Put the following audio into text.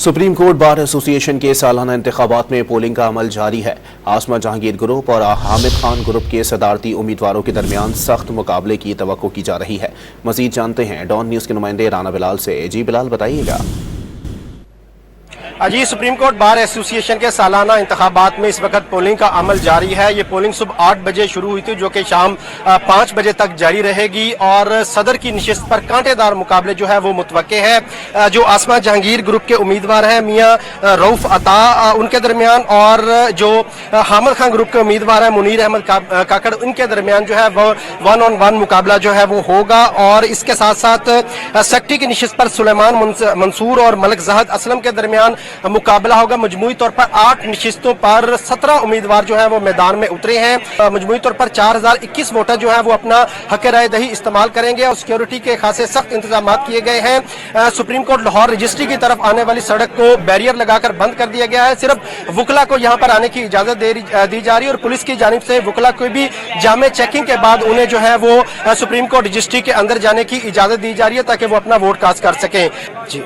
Supreme court bar association के सालाना इंतखाबात में पोलिंग का अमल जारी है। आसमा जहांगीर ग्रुप और हामिद खान ग्रुप के सदारती उम्मीदवारों के दरमियान सख्त मुकाबले की तवक्को की जा रही है। मजीद जानते हैं डॉन न्यूज़ के नुमाइंदे राना बिलाल से। जी बिलाल, बताइएगा। जी, सुप्रीम कोर्ट बार एसोसिएशन के सालाना इंतखाबात में इस वक्त पोलिंग का अमल जारी है। ये पोलिंग सुबह 8 बजे शुरू हुई थी, जो कि शाम 5 बजे तक जारी रहेगी और सदर की निशिस्त पर कांटेदार मुकाबले जो है वो मुतवक्के है। जो आसमा जहांगीर ग्रुप के उम्मीदवार हैं मियां रऊफ अता, उनके दरमियान, और जो हामिद खान ग्रुप के उम्मीदवार हैं मुनीर अहमद काकड़, उनके दरमियान जो है वो 1-on-1 मुकाबला जो है वो होगा। और इसके साथ साथ सेक्रेटरी की निशिस्त पर सुलेमान मंसूर और मलिक जहद असलम के दरमियान मुकाबला होगा। मजमूई तौर पर 8 निशिस्तों पर 17 उम्मीदवार जो है वो मैदान में उतरे हैं। मजमूई तौर पर 4021 वोटर जो है वो अपना हक राय दही इस्तेमाल करेंगे और सिक्योरिटी के खासे सख्त इंतजाम किए गए हैं। सुप्रीम कोर्ट लाहौर रजिस्ट्री की तरफ आने वाली सड़क को बैरियर लगाकर बंद कर दिया गया है। सिर्फ वुकला को यहाँ पर आने की इजाजत दी जा रही है और पुलिस की जानिब से वुकला को भी जामे चेकिंग के बाद उन्हें जो है वो सुप्रीम कोर्ट रजिस्ट्री के अंदर जाने की इजाजत दी जा रही है ताकि वो अपना वोट कास्ट कर सकें। जी।